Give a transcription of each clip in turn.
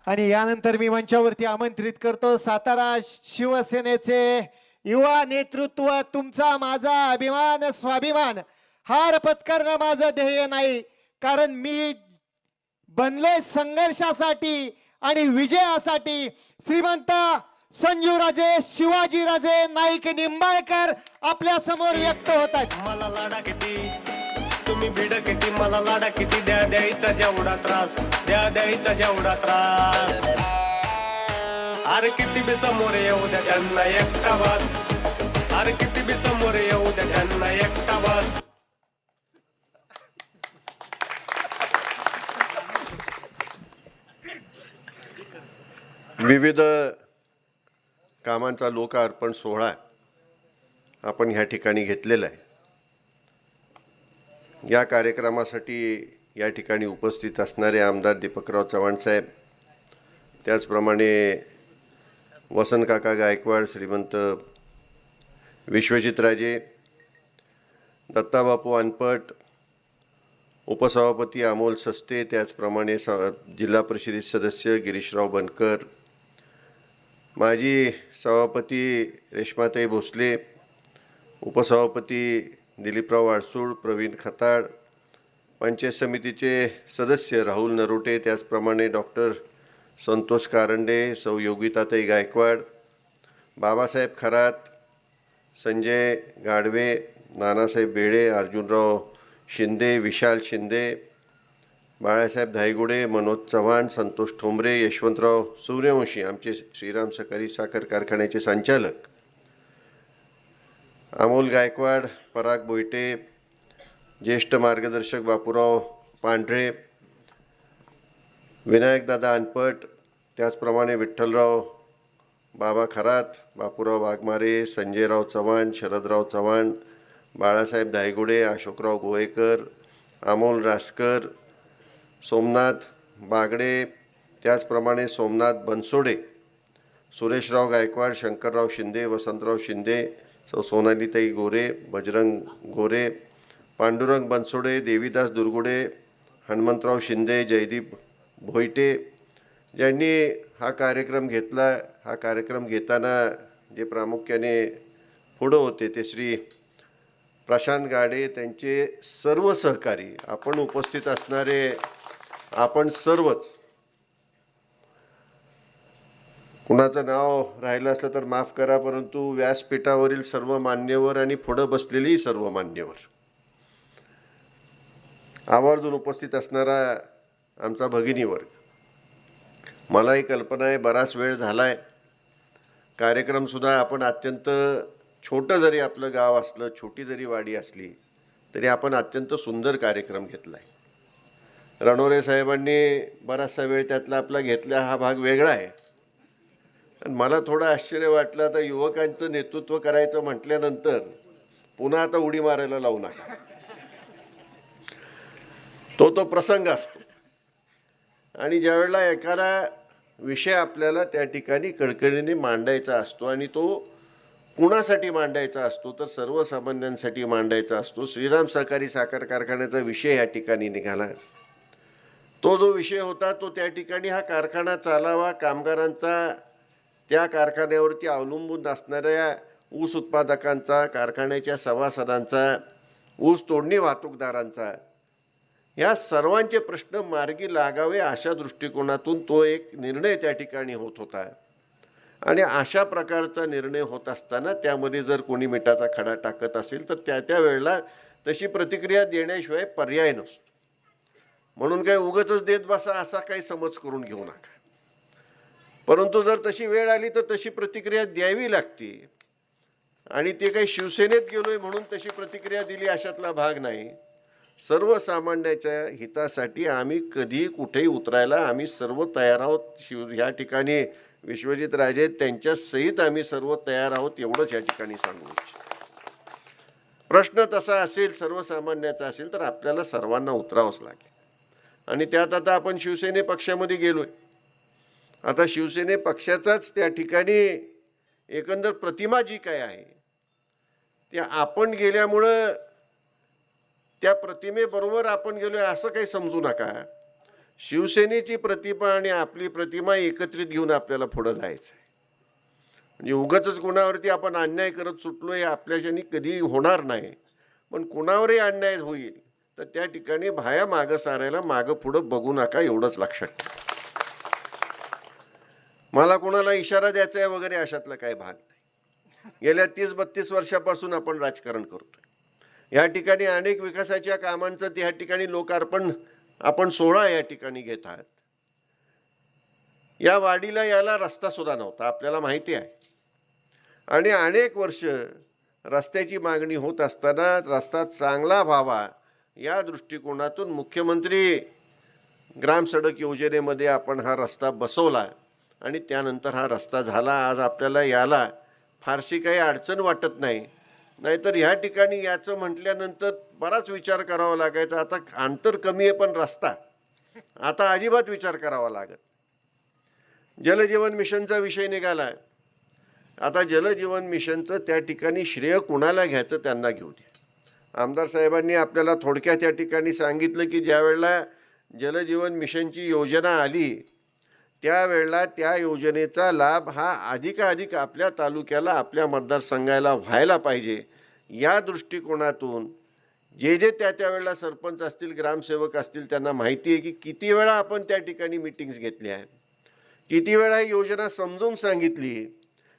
आणि यानंतर मी मंचावरती आमंत्रित करतो सातारा शिवसेनेचे युवा नेतृत्व, तुमचा माझा अभिमान स्वाभिमान, हार पत्करणं माझं ध्येय नाही, कारण मी बनले संघर्षासाठी आणि विजयासाठी। श्रीमंत संजूराजे शिवाजीराजे नाईक निंबाळकर आपल्या समोर व्यक्त होत आहेत। मला लाडा किती तुम्ही भिड किती, मला लाडा किती, द्या द्यायचा जेवढा त्रास, द्या द्यायचा जेवढा त्रास। अरे किती बी समोर येऊ द्या त्यांना एकटा वास, अरे किती बी समोर येऊ द्या त्यांना एकटा वास। विविध कामांचा लोकार्पण सोहळा आपण ह्या ठिकाणी घेतलेला आहे। या कार्यक्रमासाठी या ठिकाणी उपस्थित असणारे आमदार दीपकराव चव्हाण साहेब, त्याचप्रमाणे वसंतकाका गायकवाड, श्रीमंत विश्वजितराजे, दत्ताबापू अनपट, उपसभापती अमोल सस्ते, त्याचप्रमाणे जिल्हा परिषद सदस्य गिरीशराव बनकर, माजी सभापती रेश्माताई भोसले, उपसभापती दिलीपराव वाडसूळ, प्रवीण खताळ, पंचायत समितीचे सदस्य राहुल नरोटे, त्याचप्रमाणे डॉक्टर संतोष कारंडे, सौ योगिताताई गायकवाड, बाबासाहेब खरात, संजय गाडवे, नानासाहेब बेडे, अर्जुनराव शिंदे, विशाल शिंदे, बाळासाहेब धायगुडे, मनोज चव्हाण, संतोष ठोंबरे, यशवंतराव सूर्यवंशी, आमचे श्रीराम सहकारी साखर कारखान्याचे संचालक, अमोल गायकवाड, पराग बोईटे, ज्येष्ठ मार्गदर्शक बापूराव पांढरे, विनायकदादा अनपट, त्याचप्रमाणे विठ्ठलराव बाबा खरात, बापूराव वाघमारे, संजयराव चव्हाण, शरदराव चव्हाण, बाळासाहेब धायगुडे, अशोकराव गोवेकर, अमोल रासकर, सोमनाथ बागडे, त्याचप्रमाणे सोमनाथ बनसोडे, सुरेशराव गायकवाड, शंकरराव शिंदे, वसंतराव शिंदे, सोनालीताई गोरे, बजरंग गोरे, पांडुरंग बनसोडे, देवीदास दुर्गुडे, हनुमंतराव शिंदे, जयदीप भोईटे, ज्यांनी हा कार्यक्रम घेतला। हा कार्यक्रम घेताना जे प्रामुख्याने पुढं होते ते श्री प्रशांत गाडे, त्यांचे सर्व सहकारी, आपण उपस्थित असणारे आपण सर्वच, कुणाचं नाव राहिलं असलं तर माफ करा, परंतु व्यासपीठावरील सर्व मान्यवर आणि पुढं बसलेली सर्व मान्यवर, आवर्जून उपस्थित असणारा आमचा भगिनी वर्ग, मलाही कल्पना आहे बराच वेळ झाला आहे, कार्यक्रमसुद्धा आपण अत्यंत छोटं जरी आपलं गाव असलं, छोटी जरी वाडी असली तरी आपण अत्यंत सुंदर कार्यक्रम घेतला आहे। रणोरे साहेबांनी बराचसा वेळ त्यातला आपला घेतला, हा भाग वेगळा आहे। आणि मला थोडं आश्चर्य वाटलं, आता युवकांचं नेतृत्व करायचं म्हटल्यानंतर पुन्हा आता उडी मारायला लावू नका, तो प्रसंग असतो। आणि ज्यावेळेला एखादा विषय आपल्याला त्या ठिकाणी कळकळीने मांडायचा असतो आणि तो कुणासाठी मांडायचा असतो तर सर्वसामान्यांसाठी मांडायचा असतो। श्रीराम सहकारी साखर कारखान्याचा विषय या ठिकाणी निघाला। तो जो विषय होता तो त्या ठिकाणी हा कारखाना चालावा, कामगारांचा, त्या कारखान्यावरती अवलंबून असणाऱ्या ऊस उत्पादकांचा, कारखान्याच्या सभासदांचा, ऊस तोडणी वाहतूकदारांचा, या सर्वांचे प्रश्न मार्गी लागावे अशा दृष्टिकोनातून तो एक निर्णय त्या ठिकाणी होत होता। आणि अशा प्रकारचा निर्णय होत असताना त्यामध्ये जर कोणी मिठाचा खडा टाकत असेल तर त्या वेळेला तशी प्रतिक्रिया देण्याशिवाय पर्याय नसतो। म्हणून काय उगाचच देत बसा असा काही समज करून घेऊ नका, परंतु जर तशी वेळ आली तर तशी प्रतिक्रिया द्यावी लागते। आणि ते काही शिवसेनेत गेलोय म्हणून तशी प्रतिक्रिया दिली अशातला भाग नाही। सर्वसामान्याच्या हितासाठी आम्ही कधी कुठेही उतरायला आम्ही सर्व तयार आहोत। ह्या ठिकाणी विश्वजित राजे त्यांच्या सहित आम्ही सर्व तयार आहोत, एवढंच या ठिकाणी सांगू इच्छितो। प्रश्न तसा असेल, सर्वसामान्याचा असेल तर आपल्याला सर्वांना उतरावंच लागेल। आणि त्यात आता आपण शिवसेने पक्षामध्ये गेलोय, आता शिवसेने पक्षाचाच त्या ठिकाणी एकंदर प्रतिमा जी काय आहे त्या आपण गेल्यामुळं त्या प्रतिमेबरोबर आपण गेलोय असं काही समजू नका। शिवसेनेची प्रतिमा आणि आपली प्रतिमा एकत्रित घेऊन आपल्याला पुढं जायचं आहे. म्हणजे उगाचच कुणावरती आपण अन्याय करत सुटलो हे आपल्याच्यानी कधी होणार नाही. पण कुणावरही अन्याय होईल तर त्या ठिकाणी भाया मागं सारायला मागं पुढं बघू नका, एवढंच लक्षात ठेवा. मला कोणाला इशारा द्यायचा आहे वगैरे अशातला काही भाग नाही. गेल्या 30-32 वर्षापासून आपण राजकारण करतोय. या ठिकाणी अनेक विकासाच्या कामांचं त्या ठिकाणी लोकार्पण आपण सोहळा या ठिकाणी घेत आहात. या वाडीला याला रस्ता सुद्धा नव्हता, आपल्याला माहिती आहे. आणि अनेक वर्ष रस्त्याची मागणी होत असताना रस्ता चांगला व्हावा या दृष्टिकोनातून मुख्यमंत्री ग्राम सडक योजनेमध्ये आपण हा रस्ता बसवला आणि त्यानंतर हा रस्ता झाला. आज आपल्याला याला फारशी काही अडचण वाटत नाही. नाहीतर ह्या ठिकाणी याचं म्हटल्यानंतर बराच विचार करावा लागायचा. आता अंतर कमी आहे पण रस्ता आता अजिबात विचार करावा लागत. जलजीवन मिशनचा विषय निघाला. आता जलजीवन मिशनचं त्या ठिकाणी श्रेय कुणाला घ्यायचं त्यांना घेऊ द्या. आमदार साहेबांनी आपल्याला थोडक्यात त्या ठिकाणी सांगितलं की ज्या वेळेला जलजीवन मिशनची योजना आली त्यावेळेला त्या योजनेचा लाभ हा अधिकाधिक आपल्या तालुक्याला, आपल्या मतदारसंघाला व्हायला पाहिजे. या दृष्टिकोनातून जे त्या वेळेला सरपंच असतील, ग्रामसेवक असतील, त्यांना माहिती आहे की किती वेळा आपण त्या ठिकाणी मीटिंग्स घेतल्या आहेत, किती वेळा ही योजना समजून सांगितली.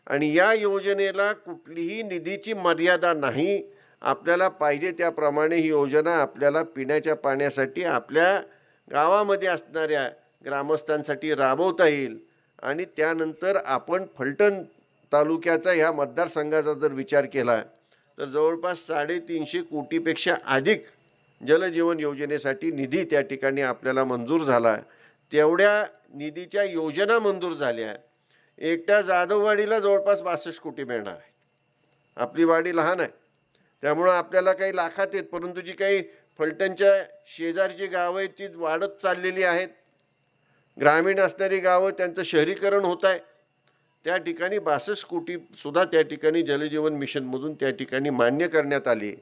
आणि या योजनेला कुठलीही निधीची मर्यादा नाही. आपल्याला पाहिजे त्याप्रमाणे ही योजना आपल्याला पिण्याच्या पाण्यासाठी आपल्या गावामध्ये असणाऱ्या ग्रामस्थांसाठी राबवता येईल. आणि त्यानंतर आपण फलटण तालुक्याचा ह्या मतदारसंघाचा जर विचार केला तर जवळपास 350 कोटीपेक्षा अधिक जलजीवन योजनेसाठी निधी त्या ठिकाणी आपल्याला मंजूर झाला. तेवढ्या निधीच्या योजना मंजूर झाल्या. एकट्या जाधववाडीला जवळपास 62 कोटी मिळणार आहे. आपली वाडी लहान आहे त्यामुळं आपल्याला काही लाखात येत, परंतु जी काही फलटणच्या शेजारची गावं आहेत ती वाढत चाललेली आहेत. ग्रामीण असणारी गावं त्यांचं शहरीकरण होत आहे. त्या ठिकाणी 62 कोटीसुद्धा त्या ठिकाणी जलजीवन मिशनमधून त्या ठिकाणी मान्य करण्यात आले.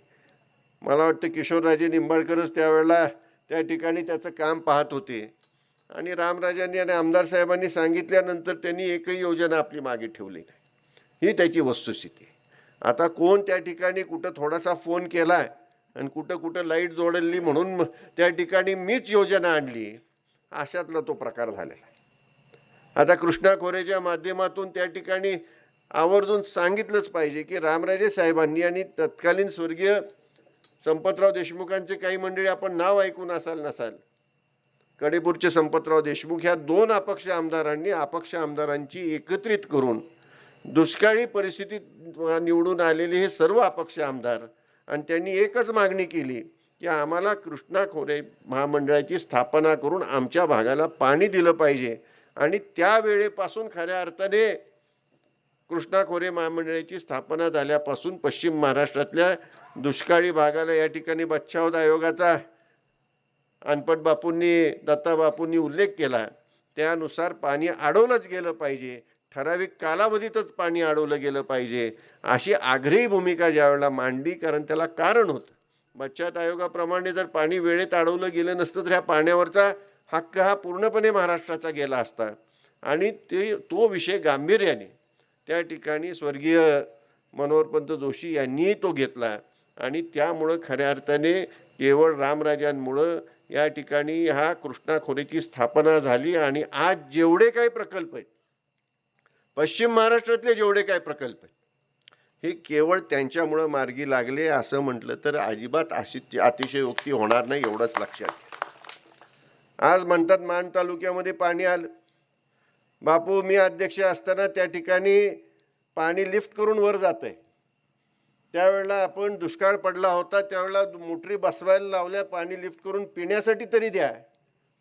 मला वाटतं किशोरराजे निंबाळकरच त्यावेळेला त्या ठिकाणी त्याचं काम पाहत होते. आणि रामराजांनी आणि आमदार साहेबांनी सांगितल्यानंतर त्यांनी एकही योजना आपली मागे ठेवली नाही. ही त्याची वस्तुस्थिती आहे. आता कोण त्या ठिकाणी कुठं थोडासा फोन केला आणि कुठं लाईट जोडली म्हणून त्या ठिकाणी मीच योजना आणली, अशातला तो प्रकार झालेला आहे. आता कृष्णा खोरेच्या माध्यमातून त्या ठिकाणी आवर्जून सांगितलंच पाहिजे की रामराजे साहेबांनी आणि तत्कालीन स्वर्गीय संपतराव देशमुखांचे काही मंडळी, आपण नाव ऐकून नसाल, कडेपूरचे संपतराव देशमुख ह्या 2 अपक्ष आमदारांनी अपक्ष आमदारांची एकत्रित करून दुष्काळी परिस्थितीत निवडून आलेले हे सर्व अपक्ष आमदार, आणि त्यांनी एकच मागणी केली की आम्हाला कृष्णा खोरे महामंडळाची स्थापना करून आमच्या भागाला पाणी दिलं पाहिजे. आणि त्यावेळेपासून खऱ्या अर्थाने कृष्णा खोरे महामंडळाची स्थापना झाल्यापासून पश्चिम महाराष्ट्रातल्या दुष्काळी भागाला या ठिकाणी बच्छावत आयोगाचा अनपट बापूंनी, दत्ता बापूंनी उल्लेख केला. त्यानुसार पाणी अडवलंच गेलं पाहिजे, ठराविक कालावधीतच पाणी अडवलं गेलं पाहिजे अशी आग्रही भूमिका ज्यावेळेला मांडली. कारण त्याला कारण होतं. बच्छावत आयोगाप्रमाणे जर पाणी वेळेत अडवलं गेलं नसतं तर ह्या पाण्यावरचा हक्क हा पूर्णपणे महाराष्ट्राचा गेला असता. आणि तो विषय गांभीर्याने त्या ठिकाणी स्वर्गीय मनोहरपंत जोशी यांनीही तो घेतला. आणि त्यामुळं खऱ्या अर्थाने केवळ रामराजांमुळं या ठिकाणी हा कृष्णा खोरेची स्थापना झाली. आणि आज जेवढे काही प्रकल्प आहेत, पश्चिम महाराष्ट्रातले जेवढे काही प्रकल्प आहेत, हे केवळ त्यांच्यामुळं मार्गी लागले असं म्हटलं तर अजिबात अतिशयोक्ती होणार नाही, एवढंच लक्षात घ्या. आज म्हणतात मान तालुक्यामध्ये पाणी आलं. बापू, मी अध्यक्ष असताना त्या ठिकाणी पाणी लिफ्ट करून वर जात आहे. त्यावेळेला आपण दुष्काळ पडला होता, त्यावेळेला मोटरी बसवायला लावल्या, पाणी लिफ्ट करून पिण्यासाठी तरी द्या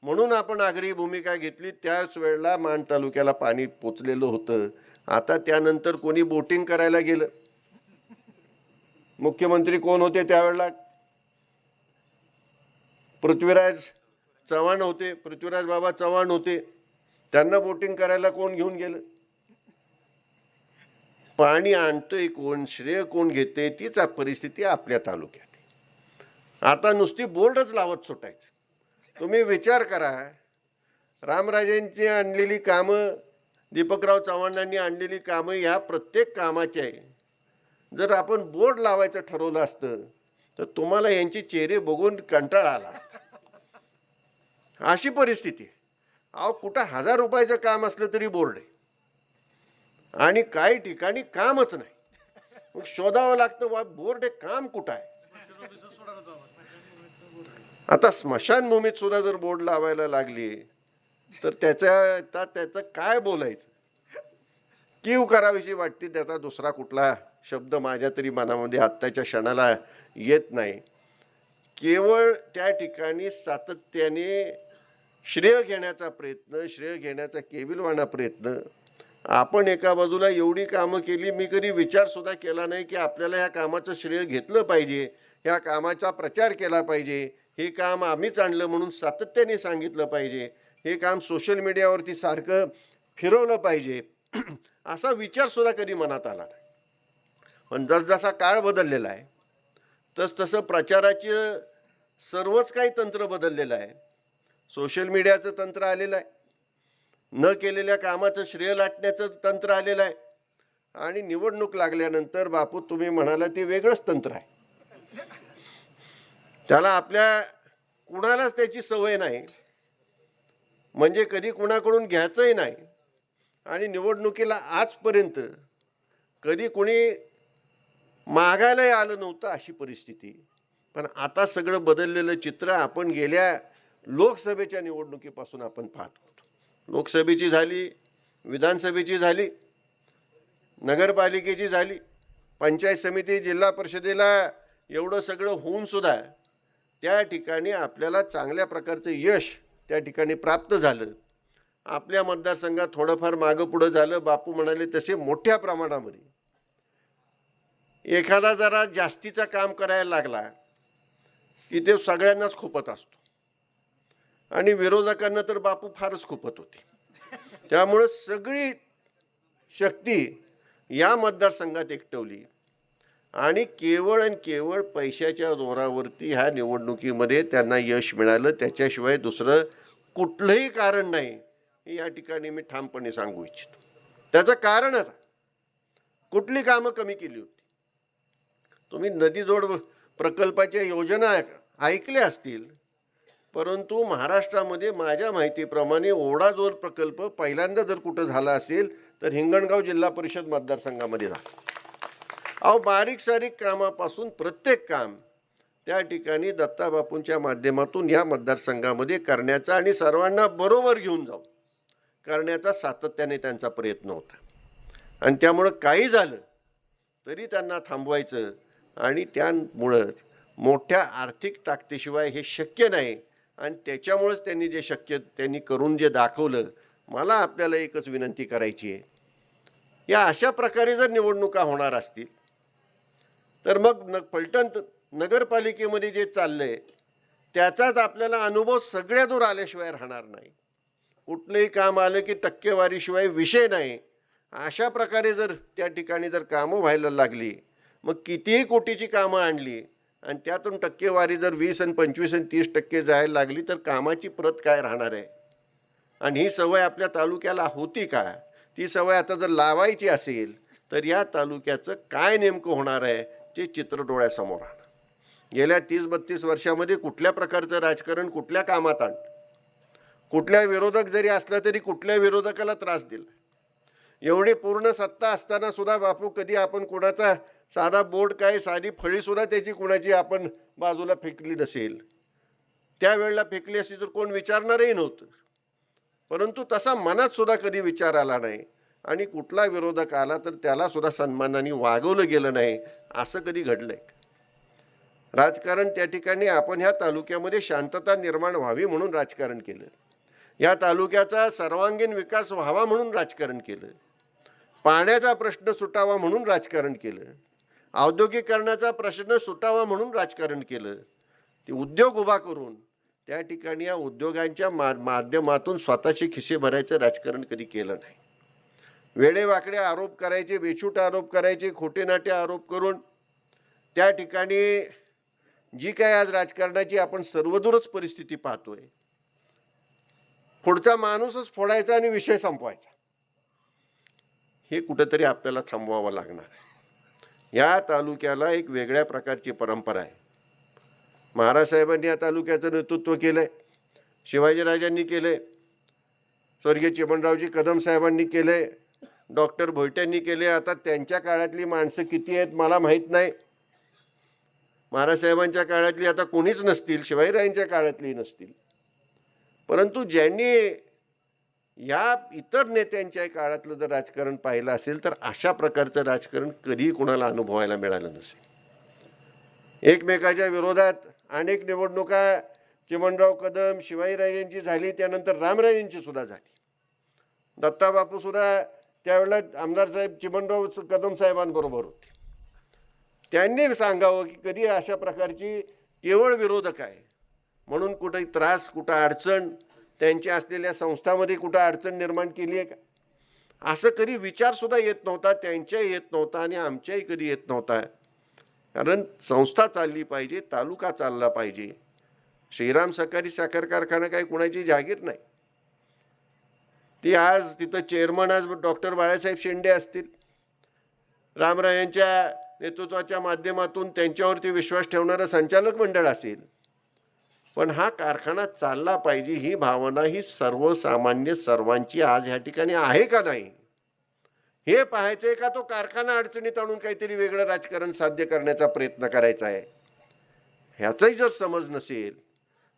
म्हणून आपण आग्रही भूमिका घेतली. त्याच वेळेला मान तालुक्याला पाणी पोचलेलं होतं. आता त्यानंतर कोणी बोटिंग करायला गेलं. मुख्यमंत्री कोण होते त्यावेळेला? पृथ्वीराज चव्हाण होते, पृथ्वीराज बाबा चव्हाण होते. त्यांना बोटिंग करायला कोण घेऊन गेलं? पाणी आणतोय कोण, श्रेय कोण घेते, तीच परिस्थिती आपल्या तालुक्यात आहे. आता नुसती बोर्डच लावत सुटायचं. तुम्ही विचार करा, रामराजेंची आणलेली कामं, दीपकराव चव्हाणांनी आणलेली कामं, ह्या प्रत्येक कामाचे आहे. जर आपण बोर्ड लावायचं ठरवलं असतं तर तुम्हाला यांचे चेहरे बघून कंटाळा आला असता. अशी परिस्थिती आहे. अहो, कुठं 1000 रुपयाचं काम असलं तरी बोर्ड आहे आणि काही ठिकाणी कामच नाही. मग शोधावं लागतं, वा बोर्ड आहे, काम कुठं आहे. आता स्मशानभूमीत सुद्धा जर बोर्ड लावायला लागली तर त्याचं काय बोलायचं, कीव करावीशी वाटते. त्याचा दुसरा कुठला शब्द माझ्या तरी मनामध्ये आत्ताच्या क्षणाला येत नाही. केवळ त्या ठिकाणी सातत्याने श्रेय घेण्याचा प्रयत्न, श्रेय घेण्याचा केविलवाणा प्रयत्न. आपण एका बाजूला एवढी कामं केली, मी कधी विचारसुद्धा केला नाही की आपल्याला ह्या कामाचं श्रेय घेतलं पाहिजे, ह्या कामाचा प्रचार केला पाहिजे, हे काम आम्हीच आणलं म्हणून सातत्याने सांगितलं पाहिजे, हे काम सोशल मीडियावरती सारखं फिरवलं पाहिजे, असा विचारसुद्धा कधी मनात आला नाही. पण जसजसा काळ बदललेला आहे तसतसं प्रचाराचं सर्वच काही तंत्र बदललेलं आहे. सोशल मीडियाचं तंत्र आलेलं आहे, न केलेल्या कामाचं श्रेय लाटण्याचं तंत्र आलेलं आहे आणि निवडणूक लागल्यानंतर बापू तुम्ही म्हणाला ते वेगळंच तंत्र आहे. त्याला आपल्या कुणालाच त्याची सवय नाही, म्हणजे कधी कुणाकडून घ्यायचंही नाही आणि निवडणुकीला आजपर्यंत कधी कोणी मागायलाही आलं नव्हतं अशी परिस्थिती. पण आता सगळं बदललेलं चित्र आपण गेल्या लोकसभेच्या निवडणुकीपासून आपण पाहत होतो. लोकसभेची झाली, विधानसभेची झाली, नगरपालिकेची झाली, पंचायत समिती, जिल्हा परिषदेला एवढं सगळं होऊन सुद्धा त्या ठिकाणी आपल्याला चांगल्या प्रकारचं यश त्या ठिकाणी प्राप्त झालं. आपल्या मतदारसंघात थोडंफार मागं पुढं झालं. बापू म्हणाले तसे मोठ्या प्रमाणामध्ये एखादा जरा जास्तीचं काम करायला लागला की ते सगळ्यांनाच खुपत असतो आणि विरोधकांना तर बापू फारच खुपत होते. त्यामुळं सगळी शक्ती या मतदारसंघात एकटवली आणि केवळ पैशाच्या जोरावरती ह्या निवडणुकीमध्ये त्यांना यश मिळालं. त्याच्याशिवाय दुसरं कुठलंही कारण नाही हे या ठिकाणी मी ठामपणे सांगू इच्छितो. त्याचं कारणच कुठली कामं कमी केली होती. तुम्ही नदीजोड प्रकल्पाच्या योजना ऐकल्या असतील, परंतु महाराष्ट्रामध्ये माझ्या माहितीप्रमाणे ओढाजोड प्रकल्प पहिल्यांदा जर कुठं झाला असेल तर हिंगणगाव जिल्हा परिषद मतदारसंघामध्ये झाला. अहो, बारीक सारीक कामापासून प्रत्येक काम त्या ठिकाणी दत्ताबापूंच्या माध्यमातून या मतदारसंघामध्ये करण्याचा आणि सर्वांना बरोबर घेऊन जाऊन करण्याचा सातत्याने त्यांचा प्रयत्न होता. आणि त्यामुळं काही झालं तरी त्यांना थांबवायचं आणि त्यामुळं मोठ्या आर्थिक ताकदीशिवाय हे शक्य नाही. आणि त्याच्यामुळंच त्यांनी करून जे दाखवलं. मला आपल्याला एकच विनंती करायची आहे, या अशा प्रकारे जर निवडणुका होणार असतील तर मग फलटण नगरपालिकेमध्ये जे चाललंय त्याचाच आपल्याला अनुभव सगळ्या दूर आल्याशिवाय राहणार नाही. कुठलंही काम आलं की टक्केवारीशिवाय विषय नाही. अशा प्रकारे जर त्या ठिकाणी जर कामं व्हायला लागली, मग कितीही कोटीची कामं आणली आणि त्यातून टक्केवारी जर 20 आणि 25 आणि 30% जायला लागली तर कामाची प्रत काय राहणार आहे. आणि ही सवय आपल्या तालुक्याला होती का, ती सवय आता जर लावायची असेल तर या तालुक्याचं काय नेमकं होणार आहे ते चित्र डोळ्यासमोर राहणार. गेल्या 30-32 वर्षामध्ये कुठल्या प्रकारचं राजकारण कुठल्या कामात आणलं, कुठल्या विरोधक जरी असला तरी कुठल्या विरोधकाला त्रास दिला. एवढी पूर्ण सत्ता असताना सुद्धा बापू कधी आपण कोणाचा साधा बोर्ड काय साधी फळीसुद्धा त्याची कोणाची आपण बाजूला फेकली नसेल. त्यावेळेला फेकली असती तर कोण विचारणारही नव्हतं. परंतु तसा मनात सुद्धा कधी विचार आला नाही आणि कुठला विरोधक आला तर त्याला सुद्धा सन्मानाने वागवलं गेलं नाही. असं कधी घडलंय? राजकारण त्या ठिकाणी आपण ह्या तालुक्यामध्ये शांतता निर्माण व्हावी म्हणून राजकारण केलं. या तालुक्याचा सर्वांगीण विकास व्हावा म्हणून राजकारण केलं. पाण्याचा प्रश्न सुटावा म्हणून राजकारण केलं. औद्योगिकरणाचा प्रश्न सुटावा म्हणून राजकारण केलं. ते उद्योग उभा करून त्या ठिकाणी या उद्योगांच्या माध्यमातून स्वतःचे खिसे भरायचं राजकारण कधी केलं नाही. वेडेवाकडे आरोप करायचे, बेछूट आरोप करायचे, खोटे नाटे आरोप करून त्या ठिकाणी जी काय आज राजकारणाची आपण सर्वदूरच परिस्थिती पाहतोय, पुढचा माणूसच फोडायचा आणि विषय संपवायचा. हे कुठेतरी आपल्याला थांबवावं लागणार आहे. या तालुक्याला एक वेगळ्या प्रकारची परंपरा आहे. महाराज साहेबांनी या तालुक्याचं नेतृत्व केलंय, शिवाजीराजांनी केले, स्वर्गीय चिमणरावजी कदम साहेबांनी केले, डॉक्टर भोईट्यांनी केले. आता त्यांच्या काळातली माणसं किती आहेत मला माहीत नाही. महाराज साहेबांच्या काळातली आता कोणीच नसतील, शिवाजीराजांच्या काळातली नसतील. परंतु ज्यांनी या इतर नेत्यांच्या काळातलं जर राजकारण पाहिलं असेल तर अशा प्रकारचं राजकारण कधीही कोणाला अनुभवायला मिळालं नसेल. एकमेकाच्या विरोधात अनेक निवडणुका चिमणराव कदम शिवाजीराजांची झाली, त्यानंतर रामराजांची सुद्धा झाली. दत्ताबापू सुद्धा त्यावेळेला आमदार साहेब चिमणराव कदम साहेबांबरोबर होते. त्यांनी सांगावं की कधी अशा प्रकारची केवळ विरोधक आहे म्हणून कुठे त्रास, कुठं अडचण, त्यांच्या असलेल्या संस्थामध्ये कुठं अडचण निर्माण केली आहे का, असं कधी विचारसुद्धा येत नव्हता. त्यांच्याही येत नव्हता आणि आमच्याही कधी येत नव्हता. कारण संस्था चालली पाहिजे, तालुका चालला पाहिजे. श्रीराम सहकारी साखर कारखाना काही कुणाची जागीर नाही. ती आज तिथं चेअरमन आज डॉक्टर बाळासाहेब शेंडे असतील, रामरायांच्या नेतृत्वाच्या माध्यमातून त्यांच्यावरती विश्वास ठेवणारं संचालक मंडळ असेल. पण हा कारखाना चालला पाहिजे ही भावना ही सर्वसामान्य सर्वांची आज ह्या ठिकाणी आहे का नाही हे पाहायचं आहे का तो कारखाना अडचणीत आणून काहीतरी वेगळं राजकारण साध्य करण्याचा प्रयत्न करायचा आहे. ह्याचाही जर समज नसेल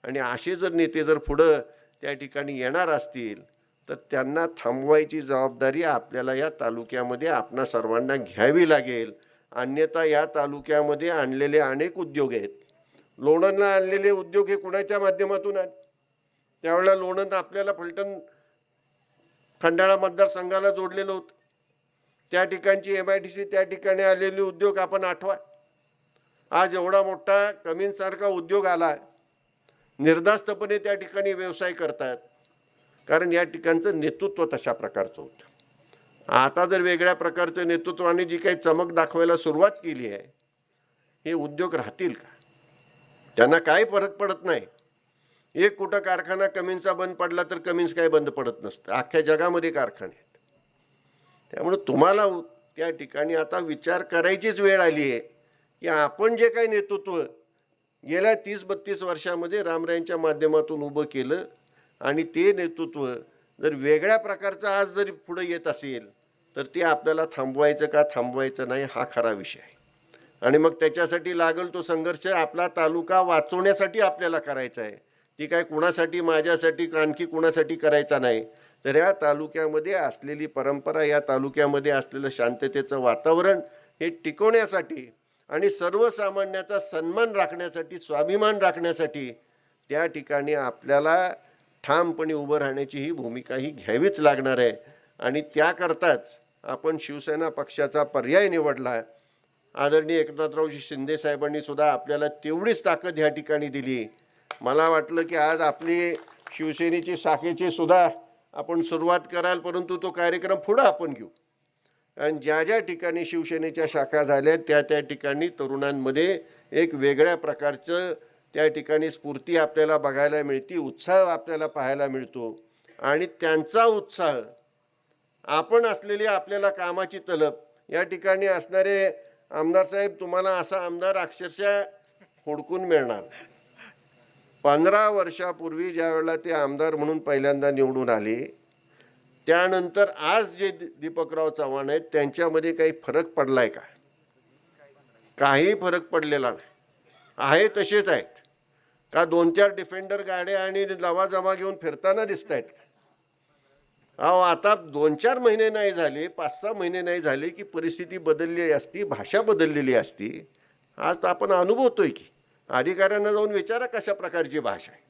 आणि असे जर नेते जर पुढं त्या ठिकाणी येणार असतील तर त्यांना थांबवायची जबाबदारी आपल्याला या तालुक्यामध्ये आपणा सर्वांना घ्यावी लागेल. अन्यथा या तालुक्यामध्ये आणलेले अनेक उद्योग आहेत. लोणंदला आणलेले उद्योग हे कुणाच्या माध्यमातून आहेत? त्यावेळेला लोणंद आपल्याला फलटण खंडाळा मतदारसंघाला जोडलेलं होतं. त्या ठिकाणची MIDC त्या ठिकाणी आलेले उद्योग आपण आठवा. आज एवढा मोठा कमीनसारखा उद्योग आला, निर्धास्तपणे त्या ठिकाणी व्यवसाय करतात कारण या ठिकाणचं नेतृत्व तशा प्रकारचं होतं. आता जर वेगळ्या प्रकारचं नेतृत्वाने जी काही चमक दाखवायला सुरुवात केली आहे, हे उद्योग राहतील का? त्यांना काय फरक पडत नाही. एक कुठं कारखाना कमिन्सचा बंद पडला तर कमिन्स काय बंद पडत नसतं. अख्ख्या जगामध्ये कारखाने आहेत. त्यामुळे तुम्हाला त्या ठिकाणी आता विचार करायचीच वेळ आली आहे की आपण जे काही नेतृत्व गेल्या 30-32 वर्षामध्ये रामरायांच्या माध्यमातून उभं केलं आणि ते नेतृत्व जर वेगळ्या प्रकारचं आज जरी पुढे येत असेल तर ते आपल्याला थांबवायचं का थांबवायचं नाही हा खरा विषय आहे. आणि मग त्याच्यासाठी लागेल तो संघर्ष आपला तालुका वाचवण्यासाठी आपल्याला करायचा आहे. ती काय कुणासाठी, माझ्यासाठी, आणखी कुणासाठी करायचा नाही. तर या तालुक्यामध्ये असलेली परंपरा, या तालुक्यामध्ये असलेलं शांततेचं वातावरण हे टिकवण्यासाठी आणि सर्वसामान्याचा सन्मान राखण्यासाठी, स्वाभिमान राखण्यासाठी त्या ठिकाणी आपल्याला ठामपणे उभं राहण्याची ही भूमिका ही घ्यावीच लागणार आहे. आणि त्याकरताच आपण शिवसेना पक्षाचा पर्याय निवडला. आदरणीय एकनाथरावजी शिंदे साहेबांनी सुद्धा आपल्याला तेवढीच ताकद ह्या ठिकाणी दिली. मला वाटलं की आज आपली शिवसेनेची शाखेची सुद्धा आपण सुरुवात कराल, परंतु तो कार्यक्रम पुढं आपण घेऊ. आणि ज्या ज्या ठिकाणी शिवसेनेच्या शाखा झाल्या त्या ठिकाणी तरुणांमध्ये एक वेगळ्या प्रकारचं त्या ठिकाणी स्फूर्ती आपल्याला बघायला मिळते, उत्साह आपल्याला पाहायला मिळतो. आणि त्यांचा उत्साह, आपण असलेली आपल्याला कामाची तलब, या ठिकाणी असणारे आमदार साहेब, तुम्हाला असा आमदार अक्षरशः हुडकून मिळणार. 15 वर्षापूर्वी ज्या वेळेला ते आमदार म्हणून पहिल्यांदा निवडून आले त्यानंतर आज जे दीपकराव चव्हाण आहेत त्यांच्यामध्ये काही फरक पडलाय का? काही फरक पडलेला नाही. आहे तसेच आहेत का? 2-4 डिफेंडर गाड्या आणि लवाजमा घेऊन फिरताना दिसत आहेत का? अहो, आता 2-4 महिने नाही झाले, 5-6 महिने नाही झाले की परिस्थिती बदलली असती, भाषा बदललेली असती. आज तर आपण अनुभवतोय की अधिकाऱ्यांना जाऊन विचारा कशा प्रकारची भाषा आहे.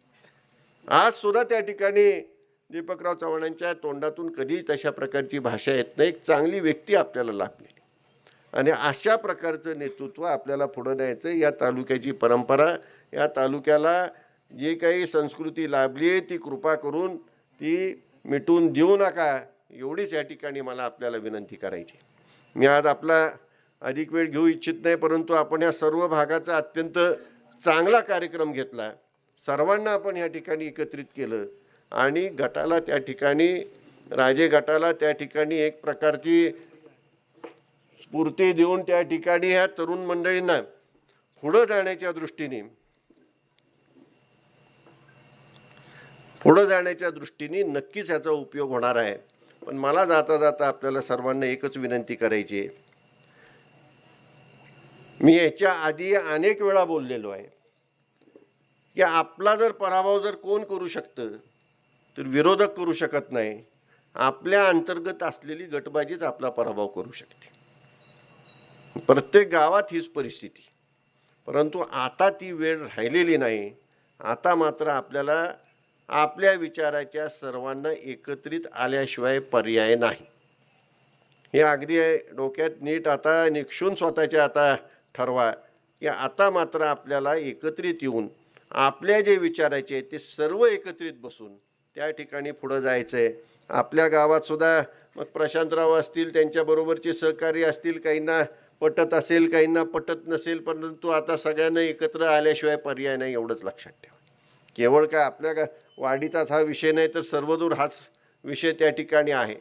आज सुद्धा त्या ठिकाणी दीपकराव चव्हाणांच्या तोंडातून कधी तशा प्रकारची भाषा येत नाही. एक चांगली व्यक्ती आपल्याला लाभलेली आणि अशा प्रकारचं नेतृत्व आपल्याला पुढं न्यायचं. या तालुक्याची परंपरा, या तालुक्याला जी काही संस्कृती लाभली आहे ती कृपा करून ती मिटून देऊ नका, एवढीच या ठिकाणी मला आपल्याला विनंती करायची. मी आज आपला अधिक वेळ घेऊ इच्छित नाही, परंतु आपण या सर्व भागाचा अत्यंत चांगला कार्यक्रम घेतला. सर्वांना आपण या ठिकाणी एकत्रित केलं आणि गटाला त्या ठिकाणी राजे गटाला त्या ठिकाणी एक प्रकारची स्फूर्ती देऊन त्या ठिकाणी ह्या तरुण मंडळींना पुढं जाण्याच्या दृष्टीने नक्कीच याचा उपयोग होणार आहे. पण मला जाता जाता आपल्याला सर्वांना एकच विनंती करायची आहे. मी याच्या आधी अनेक वेळा बोललेलो आहे की आपला जर पराभव जर कोण करू शकतं तर विरोधक करू शकत नाही. आपल्या अंतर्गत असलेली गटबाजीच आपला पराभव करू शकते. प्रत्येक गावात हीच परिस्थिती. परंतु आता ती वेळ राहिलेली नाही. आता मात्र आपल्याला आपल्या विचाराच्या सर्वांना एकत्रित आल्याशिवाय पर्याय नाही. हे अगदी डोक्यात नीट आता निक्षून स्वतःच्या आता ठरवा की आता मात्र आपल्याला एकत्रित येऊन आपल्या जे विचाराचे आहेत ते सर्व एकत्रित बसून त्या ठिकाणी पुढं जायचं आहे. आपल्या गावात सुद्धा मग प्रशांतराव असतील, त्यांच्याबरोबरचे सहकारी असतील, काहींना पटत असेल काहींना पटत नसेल, परंतु आता सगळ्यांना एकत्र आल्याशिवाय पर्याय नाही, एवढंच लक्षात ठेवा. केवळ काय आपल्या वाडीचाच हा विषय नाही तर सर्वदूर हाच विषय त्या ठिकाणी आहे.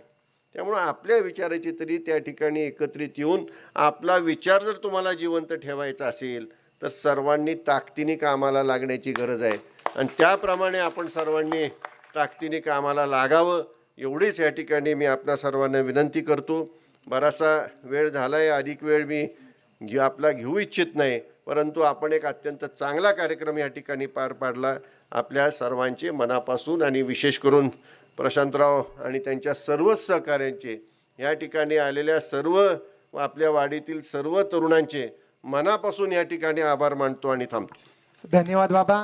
त्यामुळं आपल्या विचाराची तरी त्या ठिकाणी एकत्रित येऊन आपला विचार जर तुम्हाला जिवंत ठेवायचा असेल तर सर्वांनी ताकदीने कामाला लागण्याची गरज आहे आणि त्याप्रमाणे आपण सर्वांनी ताकदीने कामाला लागावं एवढीच या ठिकाणी मी आपल्या सर्वांना विनंती करतो. बराचसा वेळ झाला आहे, अधिक वेळ मी आपला घेऊ इच्छित नाही, परंतु आपण एक अत्यंत चांगला कार्यक्रम या ठिकाणी पार पाडला. आपल्या सर्वांचे मनापासून आणि विशेष करून प्रशांतराव आणि त्यांच्या सर्वच सहकाऱ्यांचे या ठिकाणी आलेल्या सर्व आपल्या वाडीतील सर्व तरुणांचे मनापासून या ठिकाणी आभार मानतो आणि थांबतो. धन्यवाद बाबा.